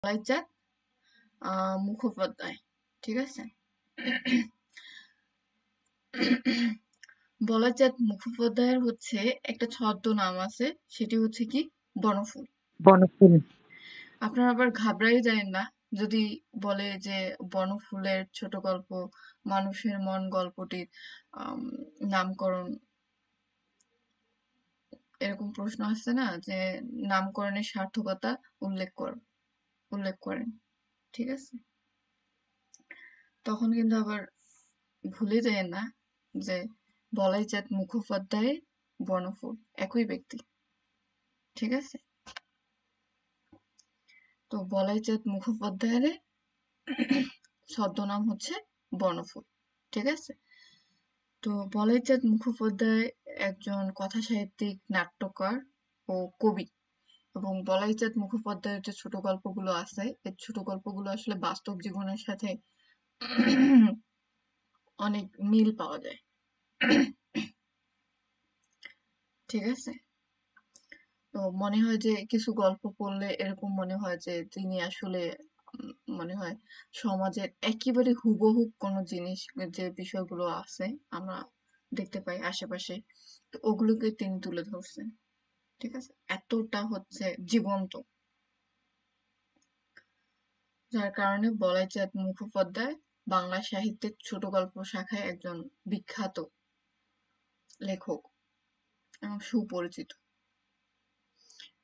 বলাইচাঁদ মুখোপাধ্যায়। ঠিক আছে। বলাইচাঁদ মুখোপাধ্যায়ের হচ্ছে একটা ছদ্মনাম আছে, সেটি হচ্ছে কি বনফুল। বনফুল। আপনারা আবার ঘাবড়াই যায় না যদি বলে যে বনফুলের ছোট গল্প, মানুষের মন গল্পটির আম, নামকরণ, এরকম প্রশ্ন আসছে না যে নামকরণের সার্থকতা উল্লেখ করেন। ঠিক আছে, তখন কিন্তু আবার ভুলে যায় না যে বলাইচাঁদ মুখোপাধ্যায় বনফুল একই ব্যক্তি। ঠিক আছে, তো বলাইচাঁদ মুখোপাধ্যায়ের ছদ্মনাম হচ্ছে বনফুল। ঠিক আছে, তো বলাইচাঁদ মুখোপাধ্যায় একজন কথাসাহিত্যিক, নাট্যকার ও কবি। এবং বলাইচাঁদ মুখোপাধ্যায়ের যে ছোট গল্পগুলো আছে, এই ছোট গল্পগুলো আসলে বাস্তব জীবনের সাথে অনেক মিল পাওয়া যায়। ঠিক আছে, তো মনে হয় যে কিছু গল্প পড়লে এরকম মনে হয় যে তিনি আসলে মনে হয় সমাজের একেবারে হুবহু কোনো জিনিস, যে বিষয়গুলো আছে আমরা দেখতে পাই আশেপাশে, তো ওগুলোকে তিনি তুলে ধরছেন। ঠিক আছে, এতটা হচ্ছে জীবন্ত, যার কারণে বলাইচাঁদ মুখোপাধ্যায় বাংলা সাহিত্যের ছোট গল্প শাখায় একজন বিখ্যাত লেখক এবং সুপরিচিত।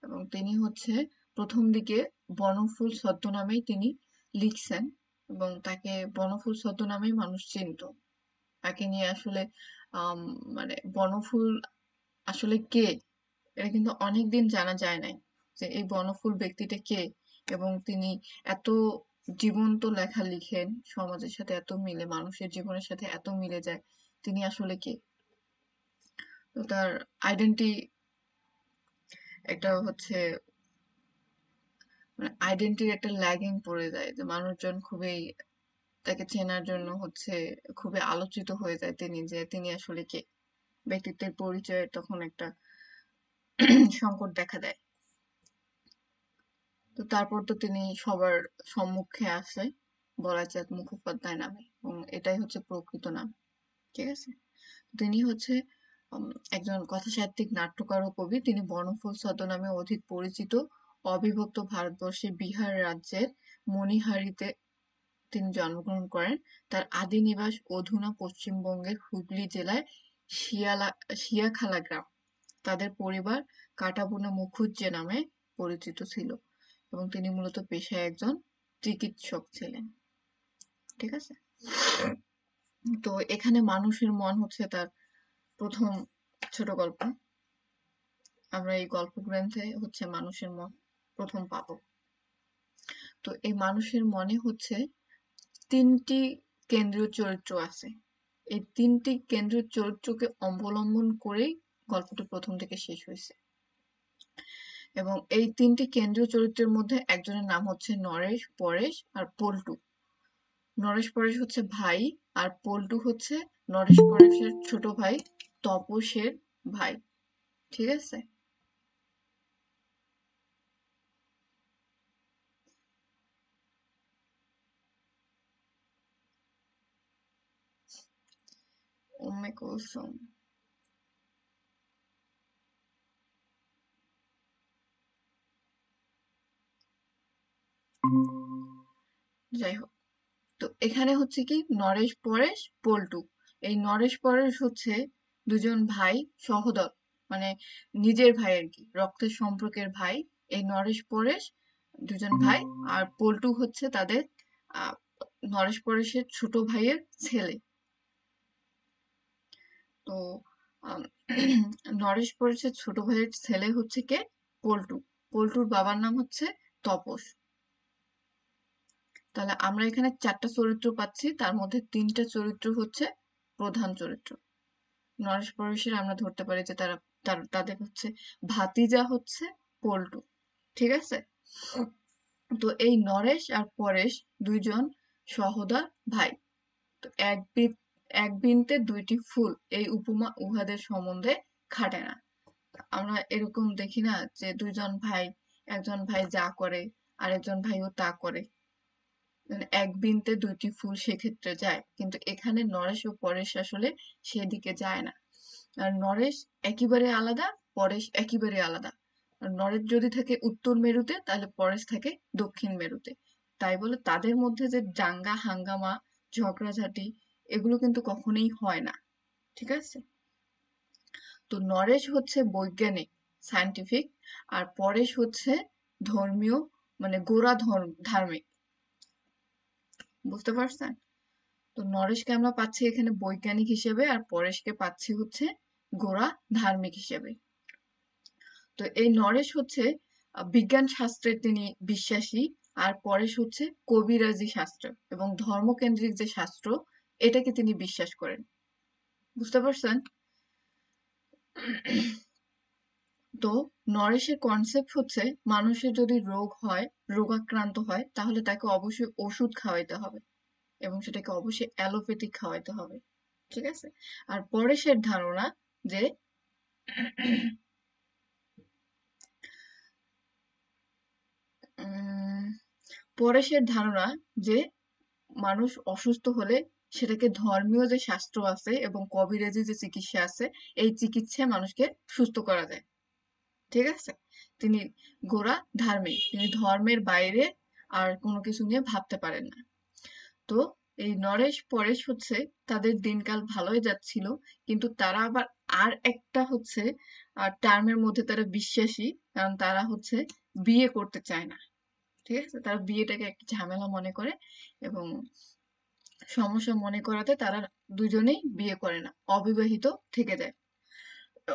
এবং তিনি হচ্ছে প্রথম দিকে বনফুল ছদ্মনামেই তিনি লিখছেন, এবং তাকে বনফুল ছদ্মনামেই মানুষ চিনত। তাকে নিয়ে আসলে আম, মানে বনফুল আসলে কে, এটা কিন্তু অনেকদিন জানা যায় নাই যে এই বনফুল ব্যক্তিটা কে, এবং তিনি এত জীবন্ত লেখা লিখেন, সমাজের সাথে এত মিলে, মানুষের জীবনের সাথে এত মিলে যায়, তিনি আসলে কে। তো তার আইডেন্টি একটা হচ্ছে, মানে আইডেন্টির একটা ল্যাগিং পড়ে যায়, যে মানুষজন খুবই তাকে চেনার জন্য হচ্ছে খুবই আলোচিত হয়ে যায় তিনি, যে তিনি আসলে কে। ব্যক্তিত্বের পরিচয়ের তখন একটা সংকট দেখা দেয়। তো তারপর তো তিনি সবার সম্মুখে আসে বলাইচাঁদ মুখোপাধ্যায় নামে, এবং এটাই হচ্ছে প্রকৃত নাম। ঠিক আছে, তিনি হচ্ছে উম, একজন কথাসাহিত্যিক, নাট্যকার ও কবি। তিনি বনফুল ছদ্মনামে অধিক পরিচিত। অবিভক্ত ভারতবর্ষের বিহার রাজ্যের মণিহারিতে তিনি জন্মগ্রহণ করেন। তার আদি নিবাস অধুনা পশ্চিমবঙ্গের হুগলি জেলায় শিয়াখালা গ্রাম। তাদের পরিবার কাটাবুনা মুখুজ্জে নামে পরিচিত ছিল, এবং তিনি মূলত পেশায় একজন চিকিৎসক ছিলেন। ঠিক আছে, তো এখানে মানুষের মন হচ্ছে তার প্রথম ছোট গল্প। আমরা এই গল্প গ্রন্থে হচ্ছে মানুষের মন প্রথম পাবো। তো এই মানুষের মনে হচ্ছে তিনটি কেন্দ্রীয় চরিত্র আছে। এই তিনটি কেন্দ্রীয় চরিত্রকে অবলম্বন করেই গল্পটি প্রথম থেকে শেষ হয়েছে। এবং এই তিনটি কেন্দ্রীয় চরিত্রের মধ্যে একজনের নাম হচ্ছে নরেশ, পরেশ আর পল্টু। নরেশ পরেশ হচ্ছে ভাই, আর পল্টু হচ্ছে নরেশ পরেশের ছোট ভাই, তপসের ভাই। ঠিক আছে, উম্মে কুলসুম। যাই হোক, তো এখানে হচ্ছে কি নরেশ পরেশ পল্টু, এই নরেশ পরেশ হচ্ছে দুজন ভাই, সহোদর, মানে নিজের ভাই আর কি, রক্তের সম্পর্কের ভাই। এই নরেশ পরেশ দুজন ভাই, আর পল্টু হচ্ছে তাদের আহ নরেশ পরেশের ছোট ভাইয়ের ছেলে। তো আম, নরেশ পরেশের ছোট ভাইয়ের ছেলে হচ্ছে কে, পল্টু। পল্টুর বাবার নাম হচ্ছে তপস। তাহলে আমরা এখানে চারটা চরিত্র পাচ্ছি, তার মধ্যে তিনটা চরিত্র হচ্ছে প্রধান চরিত্র। নরেশ পরেশের আমরা ধরতে পারি যে তাদের হচ্ছে ভাতিজা হচ্ছে পল্টু। ঠিক আছে, তো এই নরেশ আর পরেশ দুইজন সহোদর ভাই। তো এক বৃন্তে দুইটি ফুল, এই উপমা উহাদের সম্বন্ধে খাটে না। আমরা এরকম দেখি না যে দুইজন ভাই, একজন ভাই যা করে আরেকজন ভাইও তা করে। মানে এক বৃন্তে দুইটি ফুল সেক্ষেত্রে যায়, কিন্তু এখানে নরেশ ও পরেশ আসলে সেদিকে যায় না। আর নরেশ একেবারে আলাদা, পরেশ একেবারে আলাদা। আর নরেশ যদি থাকে উত্তর মেরুতে, তাহলে পরেশ থাকে দক্ষিণ মেরুতে। তাই বলে তাদের মধ্যে যে দাঙ্গা হাঙ্গামা, ঝগড়াঝাটি, এগুলো কিন্তু কখনোই হয় না। ঠিক আছে? তো নরেশ হচ্ছে বৈজ্ঞানিক, সায়েন্টিফিক, আর পরেশ হচ্ছে ধর্মীয়, মানে গোড়া ধার্মিক। বুঝতে পারছেন? তো নরেশকে আমরা পাচ্ছি এখানে বৈজ্ঞানিক হিসেবে, আর পরেশকে পাচ্ছি হচ্ছে গোড়া ধার্মিক হিসেবে। তো এই নরেশ হচ্ছে বিজ্ঞান শাস্ত্রে তিনি বিশ্বাসী, আর পরেশ হচ্ছে কবিরাজি শাস্ত্র এবং ধর্মকেন্দ্রিক যে শাস্ত্র, এটাকে তিনি বিশ্বাস করেন। বুঝতে পারছেন? তো নরেশের কনসেপ্ট হচ্ছে মানুষের যদি রোগ হয়, রোগাক্রান্ত হয়, তাহলে তাকে অবশ্যই ওষুধ খাওয়াইতে হবে এবং সেটাকে অবশ্যই অ্যালোপ্যাথিক খাওয়াইতে হবে। ঠিক আছে? আর পরেশের ধারণা যে উম পরেশের ধারণা যে মানুষ অসুস্থ হলে সেটাকে ধর্মীয় যে শাস্ত্র আছে এবং কবিরাজি যে চিকিৎসা আছে, এই চিকিৎসায় মানুষকে সুস্থ করা যায়। ঠিক আছে? তিনি গোড়া ধার্মিক, তিনি ধর্মের বাইরে আর কোনো কিছু নিয়ে ভাবতে পারেন না। তো এই নরেশ পরেশ হচ্ছে তাদের দিনকাল ভালোই যাচ্ছিল, কিন্তু তারা আবার আর একটা হচ্ছে টার্মের মধ্যে তারা বিশ্বাসী, কারণ তারা হচ্ছে বিয়ে করতে চায় না। ঠিক আছে? তারা বিয়েটাকে একটা ঝামেলা মনে করে এবং সমস্যা মনে করাতে তারা দুজনেই বিয়ে করে না, অবিবাহিত থেকে যায়। তো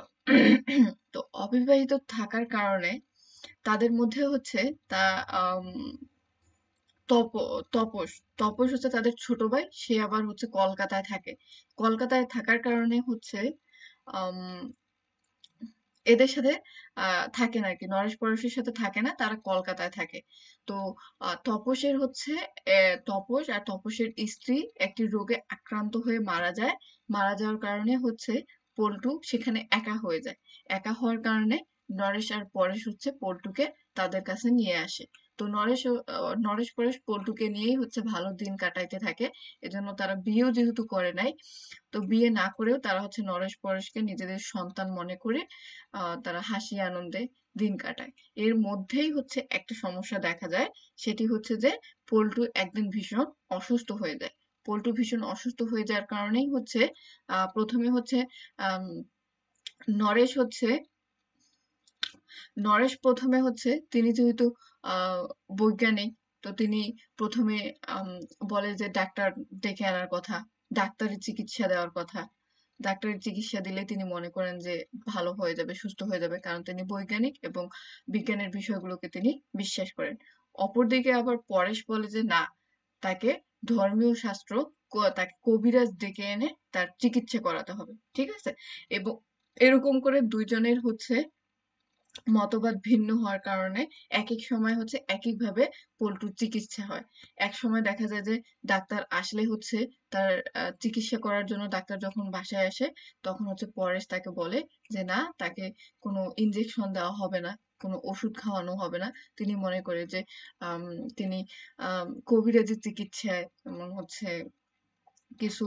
তো অবিবাহিত থাকার কারণে তাদের মধ্যে হচ্ছে তা আম, তপ তপস তপস হচ্ছে তাদের ছোট ভাই, সে আবার হচ্ছে কলকাতায় থাকে। কলকাতায় থাকার কারণে হচ্ছে আম, এদের সাথে থাকে না আর কি, নরেশ পরেশের সাথে থাকে না, তারা কলকাতায় থাকে। তো তপসের হচ্ছে তপস আর তপসের স্ত্রী একটি রোগে আক্রান্ত হয়ে মারা যায়। মারা যাওয়ার কারণে হচ্ছে পল্টু সেখানে একা হয়ে যায়। একা হওয়ার কারণে নরেশ আর পরেশ হচ্ছে পল্টুকে তাদের কাছে নিয়ে আসে। তো নরেশ পরেশ পল্টুকে নিয়েই হচ্ছে ভালো দিন কাটাইতে থাকে। এজন্য তারা বিয়েও যেহেতু করে নাই, তো বিয়ে না করেও তারা হচ্ছে নরেশ পরেশকে নিজেদের সন্তান মনে করে তারা হাসি আনন্দে দিন কাটায়। এর মধ্যেই হচ্ছে একটা সমস্যা দেখা যায়, সেটি হচ্ছে যে পল্টু একদিন ভীষণ অসুস্থ হয়ে যায়। পল্টু ভীষণ অসুস্থ হয়ে যাওয়ার কারণেই হচ্ছে প্রথমে হচ্ছে আম, নরেশ হচ্ছে নরেশ প্রথমে হচ্ছে তিনি যেহেতু বৈজ্ঞানিক, তো তিনি প্রথমে আম, বলে যে ডাক্তার ডেকে আনার কথা, ডাক্তারি চিকিৎসা দেওয়ার কথা। ডাক্তারি চিকিৎসা দিলে তিনি মনে করেন যে ভালো হয়ে যাবে, সুস্থ হয়ে যাবে, কারণ তিনি বৈজ্ঞানিক এবং বিজ্ঞানের বিষয়গুলোকে তিনি বিশ্বাস করেন। অপরদিকে আবার পরেশ বলে যে না, তাকে ধর্মীয় শাস্ত্র, তাকে কবিরাজ ডেকে এনে তার চিকিৎসা করাতে হবে। ঠিক আছে? এবং এরকম করে দুইজনের হচ্ছে মতবাদ ভিন্ন হওয়ার কারণে একেক সময় হচ্ছে একেক ভাবে পল্টুর চিকিৎসা হয়। এক সময় দেখা যায় যে ডাক্তার আসলে হচ্ছে তার চিকিৎসা করার জন্য ডাক্তার যখন বাসায় আসে, তখন হচ্ছে পরেশ তাকে বলে যে না, তাকে কোনো ইনজেকশন দেওয়া হবে না, কোনো ওষুধ খাওয়ানো হবে না। তিনি মনে করে যে আম, তিনি কবিরাজি চিকিৎসায় যেমন হচ্ছে কিছু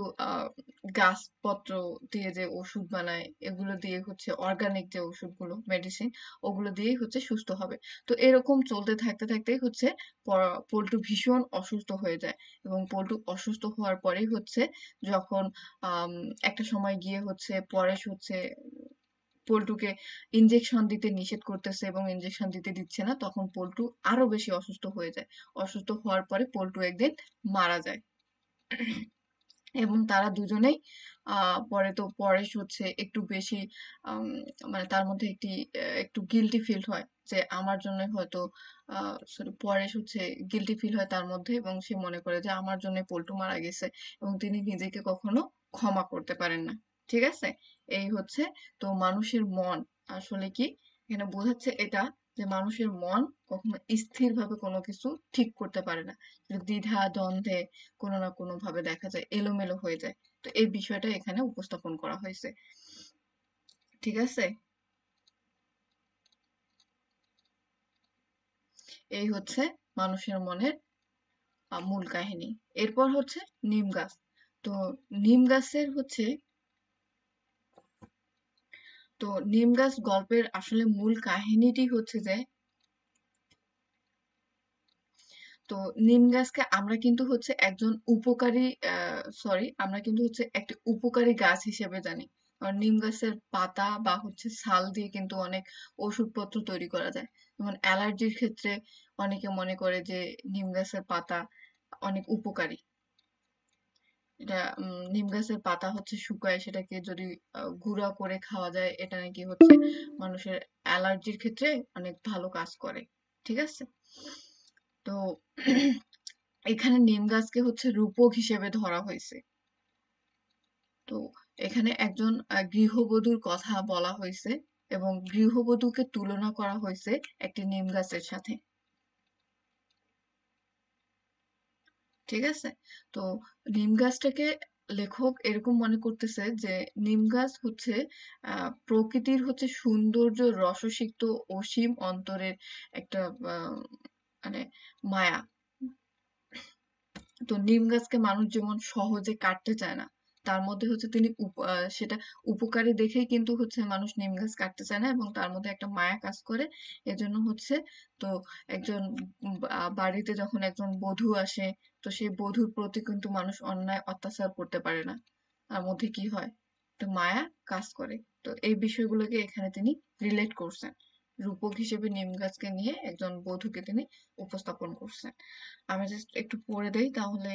গাছপত্র দিয়ে যে ওষুধ বানায়, এগুলো দিয়ে হচ্ছে অর্গানিক যে ওষুধগুলো, মেডিসিন, ওগুলো দিয়েই হচ্ছে সুস্থ হবে। তো এরকম চলতে থাকতে থাকতেই হচ্ছে পল্টু ভীষণ অসুস্থ হয়ে যায়। এবং পল্টু অসুস্থ হওয়ার পরেই হচ্ছে যখন আম, একটা সময় গিয়ে হচ্ছে পরেশ হচ্ছে পল্টুকে ইনজেকশন দিতে নিষেধ করতেছে এবং ইনজেকশন দিতে দিচ্ছে না, তখন পল্টু আরো বেশি অসুস্থ হয়ে যায়। অসুস্থ হওয়ার পরে পল্টু একদিন মারা যায়। এবং তারা দুজনেই পরে তো পরেশ হচ্ছে একটু বেশি আম, মানে তার মধ্যে একটু গিল্টি ফিল হয় যে আমার জন্য হয়তো সরি, পরেশ হচ্ছে গিল্টি ফিল হয় তার মধ্যে, এবং সে মনে করে যে আমার জন্য পল্টু মারা গেছে, এবং তিনি নিজেকে কখনো ক্ষমা করতে পারেন না। ঠিক আছে? এই হচ্ছে। তো মানুষের মন আসলে কি, এখানে বোঝাচ্ছে এটা যে মানুষের মন কখনো স্থিরভাবে কোনো কিছু ঠিক করতে পারে না। দ্বিধা দ্বন্দ্বে কোনো না কোনো ভাবে দেখা যায় এলোমেলো হয়ে যায়। তো এই বিষয়টা এখানে উপস্থাপন করা হয়েছে। ঠিক আছে? এই হচ্ছে মানুষের মনের মূল কাহিনী। এরপর হচ্ছে নিম গাছ। তো নিম গাছের হচ্ছে তো নিম গাছ গল্পের আসলে মূল কাহিনীটি হচ্ছে যে, তো নিম গাছকে আমরা কিন্তু হচ্ছে একজন উপকারী সরি আমরা কিন্তু হচ্ছে একটি উপকারী গাছ হিসেবে জানি। কারণ নিম গাছের পাতা বা হচ্ছে ছাল দিয়ে কিন্তু অনেক ওষুধপত্র তৈরি করা যায়। যেমন অ্যালার্জির ক্ষেত্রে অনেকে মনে করে যে নিম গাছের পাতা অনেক উপকারী। এটা নিম গাছের পাতা হচ্ছে শুকায় সেটাকে যদি গুঁড়া করে খাওয়া যায়, এটা নাকি হচ্ছে মানুষের অ্যালার্জির ক্ষেত্রে অনেক ভালো কাজ করে। ঠিক আছে? তো এখানে নিম গাছকে হচ্ছে রূপক হিসেবে ধরা হয়েছে। তো এখানে একজন গৃহবধূর কথা বলা হয়েছে এবং গৃহবধূকে তুলনা করা হয়েছে একটি নিম গাছের সাথে। ঠিক আছে? তো নিম গাছটাকে লেখক এরকম মনে করতেছে যে নিম গাছ হচ্ছে প্রকৃতির হচ্ছে সৌন্দর্য রসসিক্ত অসীম অন্তরের একটা মানে মায়া। তো নিম গাছকে মানুষ যেমন সহজে কাটতে চায় না, তার মধ্যে হচ্ছে তিনি সেটা উপকারী দেখেই কিন্তু হচ্ছে মানুষ নিম গাছ কাটতে চায় না এবং তার মধ্যে একটা মায়া কাজ করে। এজন্য হচ্ছে, তো একজন বাড়িতে যখন একজন বধূ আসে, তো সেই বধূর প্রতি কিন্তু মানুষ অন্যায় অত্যাচার করতে পারে না। তার মধ্যে কি হয়? তো মায়া কাজ করে। তো এই বিষয়গুলোকে এখানে তিনি রিলেট করছেন। রূপক হিসেবে নিম গাছকে নিয়ে একজন বধূকে তিনি উপস্থাপন করছেন। আমি জাস্ট একটু পড়ে দেই, তাহলে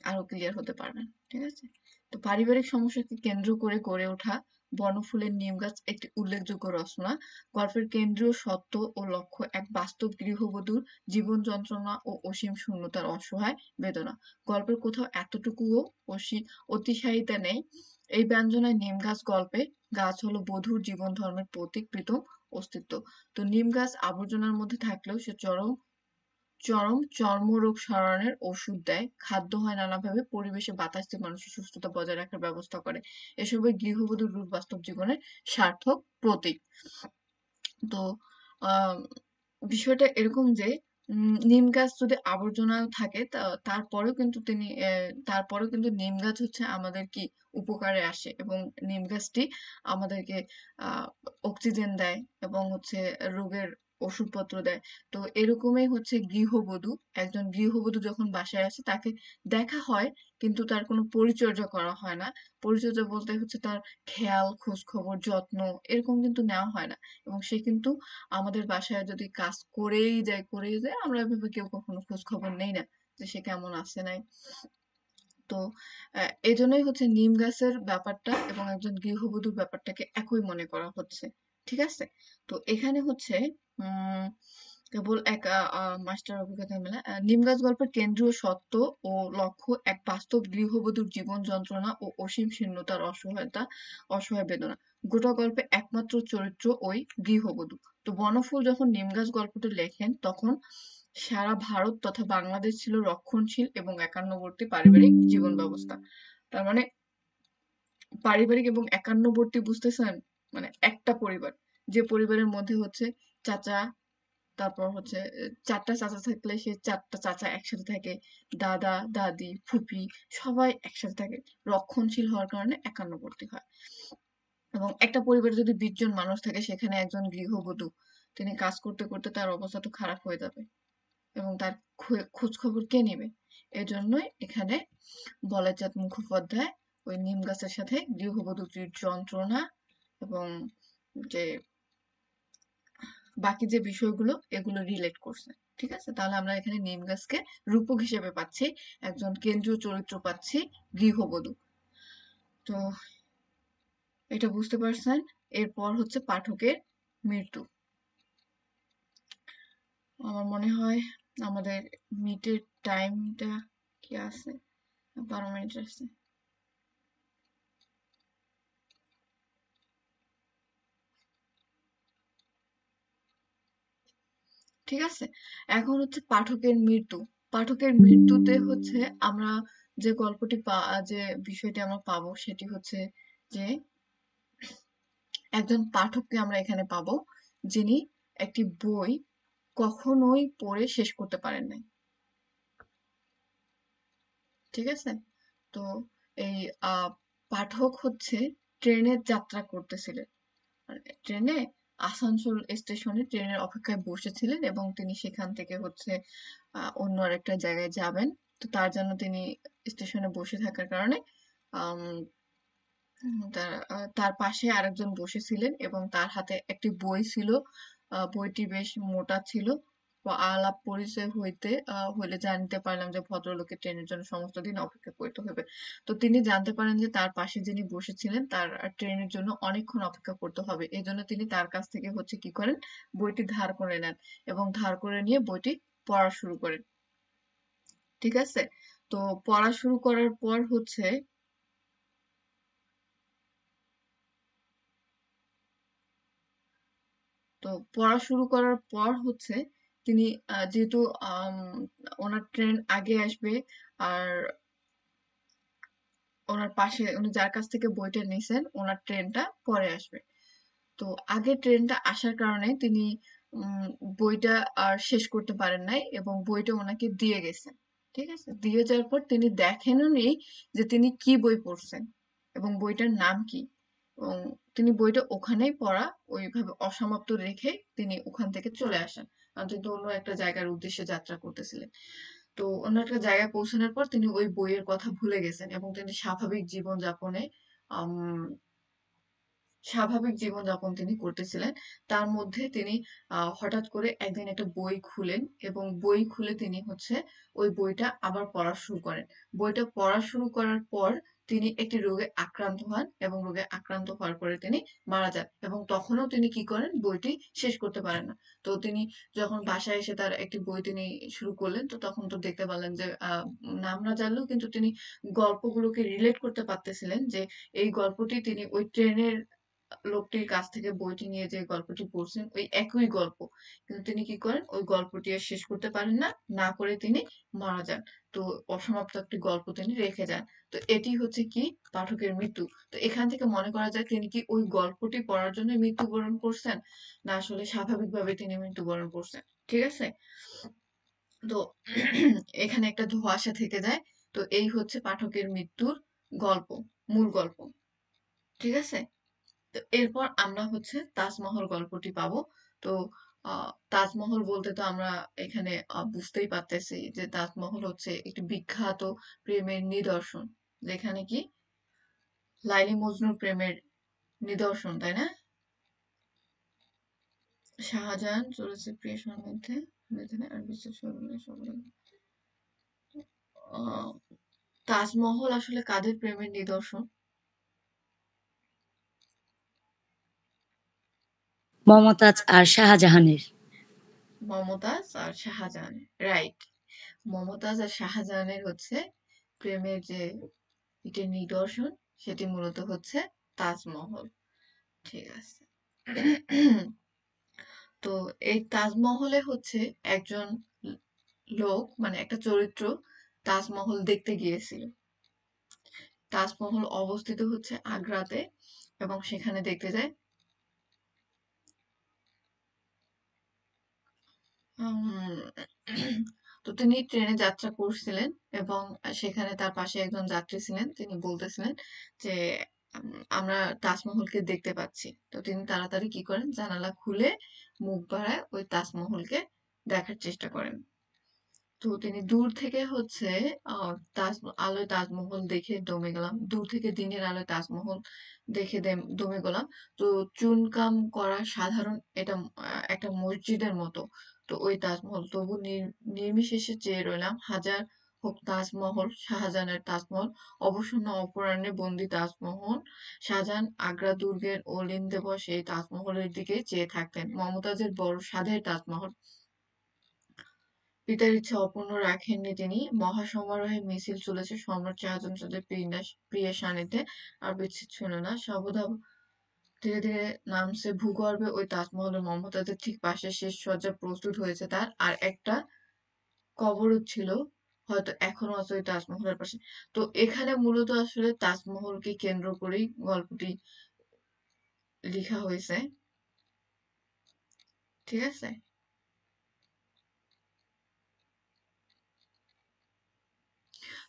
আরো ক্লিয়ার হতে পারবেন। ঠিক আছে? তো পারিবারিক সমস্যাকে কেন্দ্র করে গড়ে ওঠা বনফুলের নিম গাছ একটি উল্লেখযোগ্য রচনা। গল্পের কেন্দ্রীয় সত্য ও লক্ষ্য এক বাস্তব গৃহবধূর জীবন যন্ত্রণা ও অসীম শূন্যতার অসহায় বেদনা। গল্পের কোথাও এতটুকুও অতিশায়িতা নেই। এই ব্যঞ্জনায় নিম গাছ গল্পে গাছ হলো বধূর জীবন ধর্মের প্রতীক প্রীতম অস্তিত্ব। তো নিম গাছ আবর্জনার মধ্যে থাকলেও সে চরম চরম চর্মরোগ সারানোর ওষুধ দেয়, খাদ্য হয় নানাভাবে, পরিবেশে বাতাস দিয়ে মানুষের সুস্থতা বজায় রাখার ব্যবস্থা করে। এসবই গৃহবধূর রূপ বাস্তব জীবনের সার্থক প্রতীক। তো আহ বিষয়টা এরকম যে নিম গাছ যদি আবর্জনাও থাকে তারপরেও কিন্তু তারপরেও কিন্তু নিম গাছ হচ্ছে আমাদের কি উপকারে আসে এবং নিম গাছটি আমাদেরকে আহ অক্সিজেন দেয় এবং হচ্ছে রোগের ওষুধপত্র দেয়। তো এরকমই হচ্ছে গৃহবধূ, একজন গৃহবধূ যখন বাসায় আসে তাকে দেখা হয় কিন্তু তার কোনো পরিচর্যা করা হয় না। পরিচর্যা বলতে হচ্ছে তার খেয়াল খোঁজ খবর যত্ন এরকম কিন্তু নেওয়া হয় না। এবং সে কিন্তু আমাদের বাসায় যদি কাজ করেই যায় আমরা এভাবে কেউ কখনো খোঁজ খবর নেই না যে সে কেমন আছে নাই। তো এজন্যই হচ্ছে নিম গাছের ব্যাপারটা এবং একজন গৃহবধূর ব্যাপারটাকে একই মনে করা হচ্ছে। ঠিক আছে? তো এখানে হচ্ছে উম কেবল এক মাস্টার অভিজ্ঞতা মেলা নিম গাছ গল্পের কেন্দ্রীয় সত্য ও লক্ষ্য এক বাস্তব গৃহবধূর জীবন যন্ত্রণা ও অসীম শূন্যতার অসহায় বেদনা। গোটা গল্পে একমাত্র চরিত্র ওই গৃহবধূ। তো বনফুল যখন নিম গাছ গল্পটি লেখেন তখন সারা ভারত তথা বাংলাদেশ ছিল রক্ষণশীল এবং একান্নবর্তী পারিবারিক জীবন ব্যবস্থা। তার মানে পারিবারিক এবং একান্নবর্তী বুঝতেছেন? মানে একটা পরিবার, যে পরিবারের মধ্যে হচ্ছে চাচা, তারপর হচ্ছে ৪ টা চাচা থাকলে সে ৪ টা চাচা একসাথে থাকে, দাদা দাদি ফুপি সবাই একসাথে থাকে। রক্ষণশীল হওয়ার কারণে একান্নবর্তী হয়। এবং একটা পরিবারে যদি ২০ জন মানুষ থাকে সেখানে একজন গৃহবধূ, তিনি কাজ করতে করতে তার অবস্থা তো খারাপ হয়ে যাবে এবং তার খোঁজ খবর কে নেবে? এজন্যই এখানে বলাইচাঁদ মুখোপাধ্যায় ওই নিম গাছের সাথে গৃহবধূটির যন্ত্রণা এবং যে বাকি যে বিষয়গুলো এগুলো রিলেট করছে। ঠিক আছে? তাহলে আমরা এখানে নিম গাছকে রূপক হিসেবে পাচ্ছি, একজন কেন্দ্রীয় চরিত্র পাচ্ছি গৃহবধূ। তো এটা বুঝতে পারছেন? এরপর হচ্ছে পাঠকের মৃত্যু। আমার মনে হয় আমাদের মিটের টাইমটা কি আছে? 12 মিনিট আছে। ঠিক আছে? এখন হচ্ছে পাঠকের মৃত্যু। পাঠকের মৃত্যুতে হচ্ছে আমরা যে যে বিষয়টি আমরা পাবো সেটি হচ্ছে যে একজন পাঠককে আমরা এখানে পাবো যিনি একটি বই কখনোই পড়ে শেষ করতে পারেন নাই। ঠিক আছে? তো এই পাঠক হচ্ছে ট্রেনের যাত্রা করতেছিলেন। মানে ট্রেনে আসানসোল স্টেশনে ট্রেনের অপেক্ষায় বসেছিলেন এবং তিনি সেখান থেকে হচ্ছে অন্য আরেকটা জায়গায় যাবেন। তো তার জন্য তিনি স্টেশনে বসে থাকার কারণে আম তার পাশে আরেকজন বসেছিলেন এবং তার হাতে একটি বই ছিল। বইটি বেশ মোটা ছিল। আলাপ পরিচয় হইলে জানিতে পারলাম যে ভদ্রলোকের ট্রেনের জন্য সমস্ত দিন অপেক্ষা করিতে হইবে। তো তিনি জানতে পারেন যে তার পাশে যিনি বসেছিলেন তার ট্রেনের জন্য অনেকক্ষণ অপেক্ষা করতে হবে। এজন্য তিনি তার কাছ থেকে হচ্ছে কি করেন, বইটি ধার করে নেন এবং ধার করে নিয়ে বইটি পড়া শুরু করেন। ঠিক আছে? তো পড়া শুরু করার পর হচ্ছে তো পড়া শুরু করার পর হচ্ছে তিনি যেহেতু আম, ওনার ট্রেন আগে আসবে আর ওনার পাশে উনি যার কাছ থেকে বইটা নিছেন ওনার ট্রেনটা পরে আসবে। তো আগে ট্রেনটা আসার কারণে তিনি উম, বইটা আর শেষ করতে পারেন নাই এবং বইটা ওনাকে দিয়ে গেছেন। ঠিক আছে, দিয়ে যাওয়ার পর তিনি দেখেনও নি যে তিনি কি বই পড়ছেন এবং বইটার নাম কি। এবং তিনি বইটা ওখানেই পড়া ওইভাবে অসমাপ্ত রেখে তিনি ওখান থেকে চলে আসেন, কারণ তিনি তো অন্য একটা জায়গার উদ্দেশ্যে যাত্রা করতেছিলেন। তো অন্য একটা জায়গায় পৌঁছানোর পর তিনি ওই বইয়ের কথা ভুলে গেছেন এবং তিনি স্বাভাবিক জীবনযাপন তিনি করতেছিলেন। তার মধ্যে তিনি হঠাৎ করে একদিন একটা বই খুলেন এবং বই খুলে তিনি হচ্ছে ওই বইটা আবার পড়া শুরু করেন। বইটা পড়া শুরু করার পর তিনি একটি রোগে আক্রান্ত হন এবং রোগে আক্রান্ত হওয়ার পরে তিনি মারা যান এবং তখনও তিনি কি করেন, বইটি শেষ করতে পারেন না। তো তিনি যখন বাসায় এসে তার একটি বই তিনি শুরু করলেন, তো তখন তো দেখতে পেলেন যে নাম না জানলেও কিন্তু তিনি গল্পগুলোকে রিলেট করতে পারতেছিলেন যে এই গল্পটি তিনি ওই ট্রেনের লোকটির কাছ থেকে বইটি নিয়ে যে গল্পটি পড়ছেন ওই একই গল্প। কিন্তু তিনি কি করেন, ওই গল্পটি আর শেষ করতে পারেন না, না করে তিনি মারা যান। তো অসমাপ্ত একটি গল্প তিনি রেখে যান। তো এটি হচ্ছে কি, পাঠকের মৃত্যু। তো এখান থেকে মনে করা যায় তিনি কি ওই গল্পটি পড়ার জন্য মৃত্যুবরণ করছেন, না আসলে স্বাভাবিকভাবে তিনি মৃত্যুবরণ করছেন। ঠিক আছে? তো এখানে একটা ধোঁয়াশা থেকে যায়। তো এই হচ্ছে পাঠকের মৃত্যুর গল্প, মূল গল্প। ঠিক আছে? তো এরপর আমরা হচ্ছে তাজমহল গল্পটি পাবো। তো তাজমহল বলতে তো আমরা এখানে বুঝতেই পারতেছি যে তাজমহল হচ্ছে একটি বিখ্যাত প্রেমের নিদর্শন, যেখানে কি লাইলি মজনুর প্রেমের নিদর্শন, তাই না? শাহজাহান চলেছে প্রিয় মধ্যে মেধানে আর বিশ্বাস আহ, তাজমহল আসলে কাদের প্রেমের নিদর্শন? মমতাজ আর শাহজাহানের। মমতাজ আর শাহজাহান, রাইট। মমতাজ আর শাহজাহানের হচ্ছে প্রেমের যে এটির নিদর্শন, সেটি মূলত হচ্ছে তাজমহল। ঠিক আছে। তো এই তাজমহলে হচ্ছে একজন লোক, মানে একটা চরিত্র তাজমহল দেখতে গিয়েছিল। তাজমহল অবস্থিত হচ্ছে আগ্রাতে এবং সেখানে দেখতে যায়। উম, তো তিনি ট্রেনে যাত্রা করছিলেন এবং সেখানে তার পাশে একজন যাত্রী ছিলেন, তিনি বলতেছিলেন যে আমরা তাজমহলকে দেখতে পাচ্ছি। তো তিনি তাড়াতাড়ি কি করেন, জানালা খুলে মুখ বাড়ায় ওই তাজমহলকে দেখার চেষ্টা করেন। তো তিনি দূর থেকে হচ্ছে আলোয় তাজমহল দেখে দমে গেলাম, দূর থেকে দিনের আলোয় তাজমহল দেখে দমে গেলাম। তো চুনকাম করা সাধারণ এটা একটা মসজিদের মতো। তো ওই তাজমহল তবু নির্বিশেষে চেয়ে রইলাম। হাজার হোক তাজমহল, শাহজাহানের তাজমহল, অবসন্ন অপরাহ্নে বন্দি তাজমহল। শাহজাহান আগ্রা দুর্গের অলিন্দে বসে এই তাজমহলের দিকে চেয়ে থাকতেন। মমতাজের বড় সাধের তাজমহল। পিতার ইচ্ছা অপূর্ণ রাখেননি তিনি। মহাসমারোহে মিছিল চলেছে সম্রাট শাহজাহানের প্রিয় সান্নিধ্যে। আর বিচ্ছেদ ছিল না। সর্বদা ধীরে ধীরে নামছে ভূগর্ভে ওই তাজমহলের মমতাজের ঠিক পাশে শেষ সজ্জা প্রস্তুত হয়েছে তার। আর একটা কবরও ছিল হয়তো এখনো আছে ওই তাজমহলের পাশে। তো এখানে মূলত আসলে তাজমহলকে কেন্দ্র করেই গল্পটি লেখা হয়েছে। ঠিক আছে?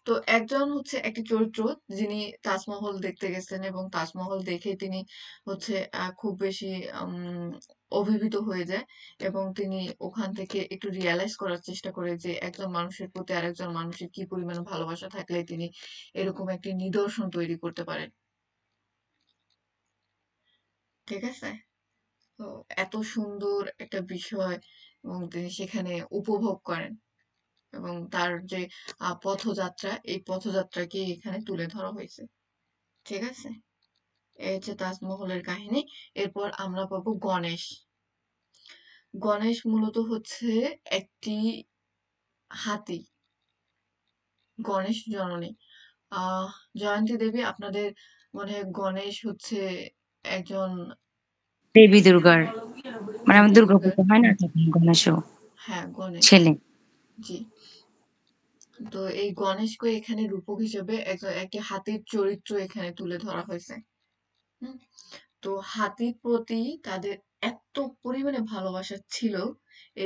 তো একজন হচ্ছে একটি চরিত্র যিনি তাজমহল দেখতে গেছেন এবং তাজমহল দেখে তিনি হচ্ছে খুব বেশি অভিভূত হয়ে যায় এবং তিনি ওখান থেকে একটু রিয়ালাইজ করার চেষ্টা করে যে একজন মানুষের প্রতি আরেকজন মানুষের কি পরিমাণে ভালোবাসা থাকলে তিনি এরকম একটি নিদর্শন তৈরি করতে পারেন। ঠিক আছে? তো এত সুন্দর একটা বিষয় এবং তিনি সেখানে উপভোগ করেন এবং তার যে পথযাত্রা, এই পথযাত্রাকে এখানে তুলে ধরা হয়েছে। ঠিক আছে? এই হচ্ছে তাজমহলের কাহিনী। এরপর আমরা পাবো গণেশ। গণেশ মূলত হচ্ছে একটি হাতি। গণেশ জননী। আহ জয়ন্তী দেবী, আপনাদের মনে হয় গণেশ হচ্ছে একজন দেবী দুর্গার মানে আমার দেবী দুর্গার, দুর্গাপুজো হয় না তখন গণেশও হ্যাঁ গণেশ, ছেলে। জি। তো এই গণেশকে এখানে রূপক হিসেবে একটি হাতির চরিত্র এখানে তুলে ধরা হয়েছে। হুম? তো হাতির প্রতি তাদের এত পরিমাণে ভালোবাসা ছিল,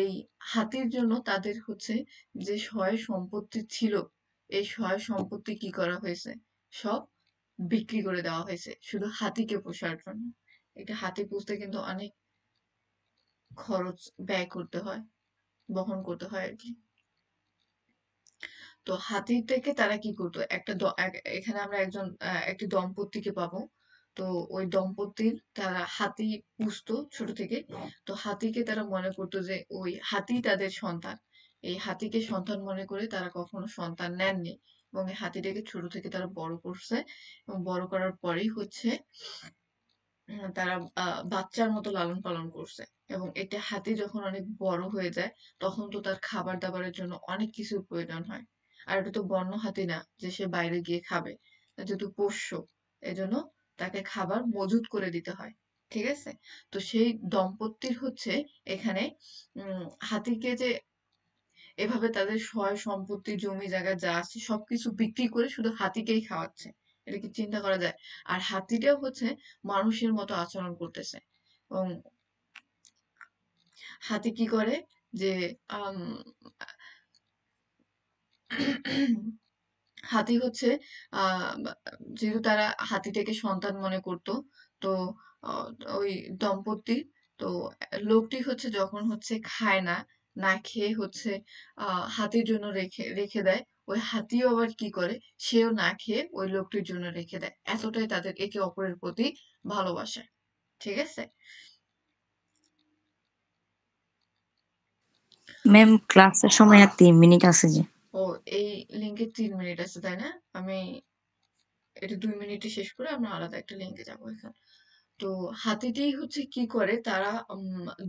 এই হাতির জন্য তাদের হচ্ছে যে সয় সম্পত্তি ছিল, এই সয় সম্পত্তি কি করা হয়েছে, সব বিক্রি করে দেওয়া হয়েছে শুধু হাতিকে পোষার জন্য। এটা হাতি পুষতে কিন্তু অনেক খরচ ব্যয় করতে হয়, বহন করতে হয় আর কি। তো হাতি থেকে তারা কি করতো, এখানে আমরা একটি দম্পতিকে পাবো। তো ওই দম্পতির তারা হাতি পুষতো ছোট থেকে। তো হাতিকে তারা মনে করতো যে ওই হাতি তাদের সন্তান। এই হাতিকে সন্তান মনে করে তারা কখনো সন্তান নেননি এবং এই হাতিটাকে ছোট থেকে তারা বড় করছে এবং বড় করার পরেই হচ্ছে তারা বাচ্চার মতো লালন পালন করছে এবং এটা হাতি যখন অনেক বড় হয়ে যায় তখন তো তার খাবার দাবারের জন্য অনেক কিছুর প্রয়োজন হয়। আর এটা তো বন্য হাতি না যে সে বাইরে গিয়ে খাবে, এটা যেহেতু পোষ্য, এজন্য তাকে খাবার মজুত করে দিতে হয়। ঠিক আছে? তো সেই দম্পতির হচ্ছে এখানে হাতিকে যে এভাবে তাদের সয় সম্পত্তি জমি জায়গা যা আছে সবকিছু বিক্রি করে শুধু হাতিকেই খাওয়াচ্ছে, এটা কি চিন্তা করা যায়? আর হাতিটাও হচ্ছে মানুষের মতো আচরণ করতেছে এবং হাতি কি করে যে আম, হাতি হচ্ছে বা- যেহেতু তারা হাতিটাকে সন্তান মনে করতো, তো আহ, ওই দম্পতি, তো লোকটি হচ্ছে যখন হচ্ছে খায় না, না খেয়ে হচ্ছে হাতির জন্য রেখে রেখে দেয়, ওই হাতিও আবার কি করে, সেও না খেয়ে ওই লোকটির জন্য রেখে দেয়, এতটাই তাদের একে অপরের প্রতি ভালোবাসা। ঠিক আছে? ম্যাম ক্লাসের সময় আর 3 মিনিট আছে যে। ও, এই লিঙ্কে 3 মিনিট আছে তাই না? আমি এটা 2 মিনিটে শেষ করে আমরা আলাদা একটা লিঙ্কে যাবো এখন। তো হাতিটি হচ্ছে কি করে, তারা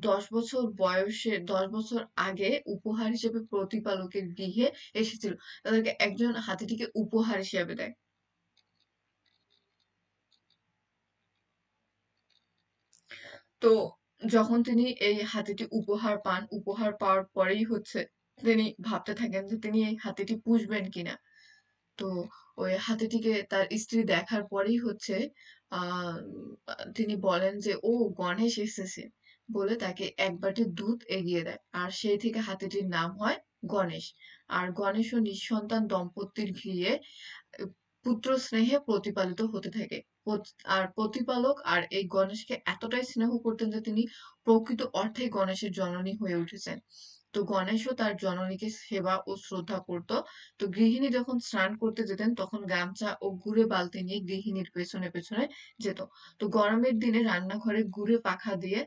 10 বছর বয়সে, 10 বছর আগে উপহার হিসেবে প্রতিপালকের গৃহে এসেছিল, তাদেরকে একজন হাতিটিকে উপহার হিসেবে দেয়। তো যখন তিনি এই হাতিটি উপহার পান, উপহার পাওয়ার পরেই হচ্ছে তিনি ভাবতে থাকেন যে তিনি এই হাতিটি পুষবেন কিনা। তো ওই হাতিটিকে তার স্ত্রী দেখার পরেই হচ্ছে আহ তিনি বলেন যে ও গণেশ এসেছে, বলে তাকে এক বাটি দুধ এগিয়ে দেয় আর সেই থেকে হাতিটির নাম হয় গণেশ। আর গণেশ ও নিঃসন্তান দম্পতির গৃহে পুত্র স্নেহে প্রতিপালিত হতে থাকে। আর প্রতিপালক আর এই গণেশকে এতটাই স্নেহ করতেন যে তিনি প্রকৃত অর্থেই গণেশের জননী হয়ে উঠেছেন। তো গণেশও তার জননীকে সেবা ও শ্রদ্ধা করত। তো গৃহিণী যখন স্নান করতে যেতেন তখন গামছা ও গুড়ে বালতি নিয়ে গৃহিণীর পেছনে পেছনে যেত। তো গরমের দিনে রান্নাঘরে গুড়ে পাখা দিয়ে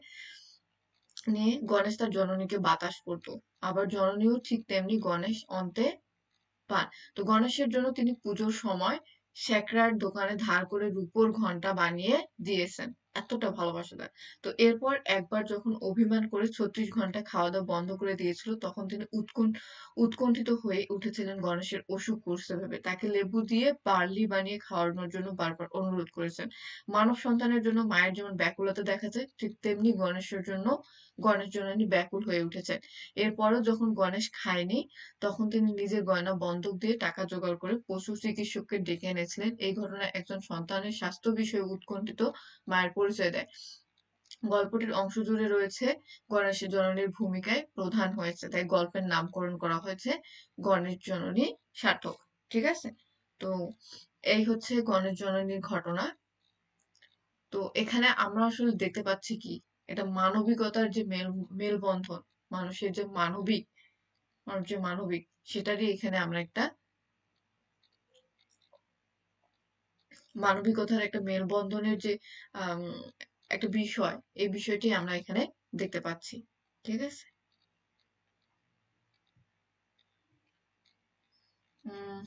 নিয়ে গণেশ তার জননীকে বাতাস করতো। আবার জননীও ঠিক তেমনি গণেশ অন্তে পান। তো গণেশের জন্য তিনি পুজোর সময় স্যাকরার দোকানে ধার করে রূপোর ঘন্টা বানিয়ে দিয়েছেন। এতটা ভালোবাসা দেয়। তো এরপর একবার যখন অভিমান করে 36 ঘন্টা খাওয়া দাওয়া বন্ধ করে দিয়েছিল তখন তিনি উৎকণ্ঠিত হয়ে উঠেছিলেন গণেশের অসুখ করছে ভেবে। তাকে লেবু দিয়ে বার্লি বানিয়ে খাওয়ানোর জন্য বারবার অনুরোধ করেছেন। মানব সন্তানের জন্য মায়ের যেমন ব্যাকুলতা দেখা যায় ঠিক তেমনি গণেশের জন্য গণেশ জননী ব্যাকুল হয়ে উঠেছেন। এরপরও যখন গণেশ খায়নি তখন তিনি নিজের গয়না বন্ধক দিয়ে টাকা জোগাড় করে পশু চিকিৎসককে ডেকে এনেছিলেন। এই ঘটনায় একজন সন্তানের স্বাস্থ্য বিষয়ে উৎকণ্ঠিত মায়ের পরিচয় দেয়। গল্পটির অংশ জুড়ে রয়েছে গণেশের জননীর ভূমিকায় প্রধান হয়েছে, তাই গল্পের নামকরণ করা হয়েছে গণেশ জননী সার্থক। ঠিক আছে? তো এই হচ্ছে গণেশ জননীর ঘটনা। তো এখানে আমরা আসলে দেখতে পাচ্ছি কি, এটা মানবিকতার যে মেলবন্ধন, মানুষের যে মানুষ যে মানবিক, সেটারই এখানে আমরা একটা মানবিকতার একটা মেলবন্ধনের যে আম, একটা বিষয়, এই বিষয়টি আমরা এখানে দেখতে পাচ্ছি। ঠিক আছে? উম